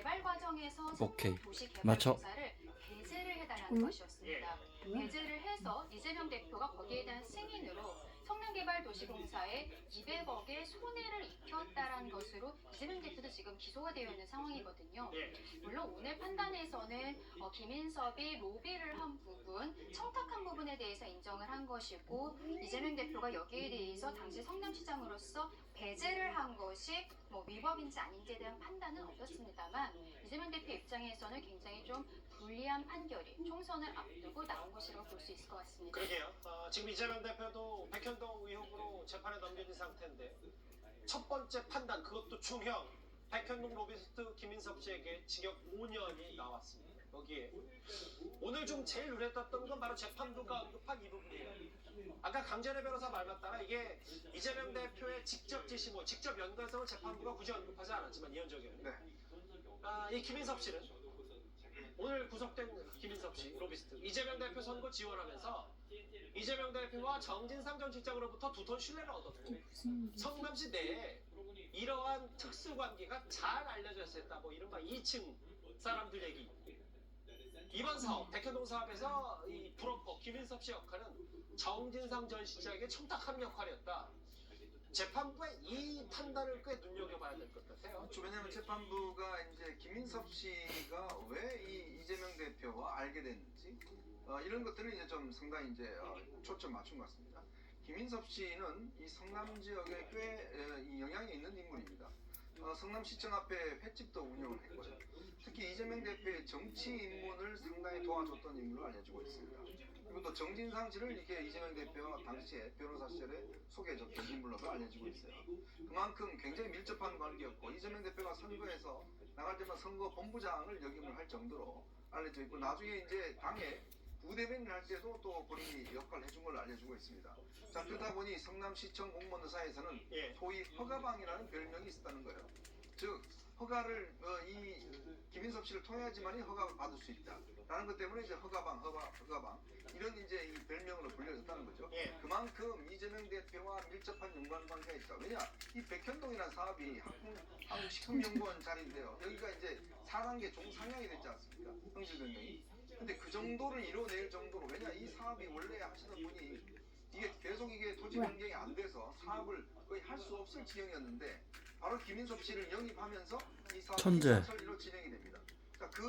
개발 과정에서 오케이. 성남도시개발공사를 맞춰. 배제를 해달라는 것이었습니다. 배제를 해서 이재명 대표가 거기에 대한 승인으로 성남개발도시공사에 200억의 손해를 입혔다라는 것으로 이재명 대표도 지금 기소가 되어 있는 상황이거든요. 물론 오늘 판단에서는 김인섭이 로비를 한 부분, 청탁한 부분에 대해서 인정을 한 것이고 이재명 대표가 여기에 대해서 당시 성남시장으로서 배제를 한 것이 위법인지 아닌지에 대한 판단은 없었습니다만 이재명 대표 입장에서는 굉장히 좀 불리한 판결이 총선을 앞두고 나온 것이라고 볼 수 있을 것 같습니다. 그러게요. 지금 이재명 대표도 백현동 의혹으로 재판에 넘겨진 상태인데 첫 번째 판단, 그것도 중형, 백현동 로비스트 김인섭 씨에게 징역 5년이 나왔습니다. 여기에 오늘 좀 제일 눈에 떴던 건 바로 재판부가 언급한 이 부분이에요. 아까 강전의 변호사 말 맞다나 이게 이재명 대표의 직접 지시, 직접 연관성을 재판부가 굳이 언급하지 않았지만 이현정에는 이 김인섭 씨는 오늘 구속된 김인섭 씨, 로비스트, 이재명 대표 선거 지원하면서 이재명 대표와 정진상 전 실장으로부터 두터운 신뢰를 얻었고 성남시 내에 이러한 특수관계가 잘 알려져 있었다. 이른바 2층 사람들 얘기. 이번 사업, 백현동 사업에서 이 브로커 김인섭 씨 역할은 정진상 전 실장에게 청탁하는 역할이었다. 재판부의 이 판단을 꽤 눈여겨봐야 될 것 같아요. 왜냐하면 재판부가 이제 김인섭 씨가 왜 이 이재명 대표와 알게 됐는지 이런 것들은 이제 좀 상당히 이제 초점 맞춘 것 같습니다. 김인섭 씨는 이 성남 지역에 꽤 영향이 있는 인물입니다. 성남시청 앞에 횟집도 운영을 했고요. 특히 이재명 대표의 정치 입문을 상당히 도와줬던 인물로 알려지고 있습니다. 그리고 또 정진상 씨를 이렇게 이재명 대표가 당시에 변호사 시절에 소개해줬던 인물로도 알려지고 있어요. 그만큼 굉장히 밀접한 관계였고 이재명 대표가 선거에서 나갈 때만 선거 본부장을 역임을 할 정도로 알려져 있고 나중에 이제 당에 부대변인을 할 때도 또 본인이 역할을 해준 걸로 알려지고 있습니다. 자, 그러다 보니 성남시청 공무원들 사이에서는 소위 허가방이라는 별명이 있었다는 거예요. 즉 허가를 이 김인섭 씨를 통해야지만이 허가를 받을 수 있다. 라는 것 때문에 이제 허가방 이런 이제 이 별명으로 불려졌다는 거죠. 그만큼 이재명 대표와 밀접한 연관관계가 있다. 왜냐 이 백현동이라는 사업이 한국식품연구원 자리인데요. 여기가 이제 4단계 종상향이 됐지 않습니까? 형질 변경이. 근데 그 정도를 이뤄낼 정도로 왜냐 이 사업이 원래 하시는 분이 이게 계속 이게 토지 변경이 안 돼서 사업을 거의 할 수 없을 지형이었는데 바로 김인섭 씨를 영입하면서 이 사업이 천재. 설리로 진행이 됩니다. 자, 그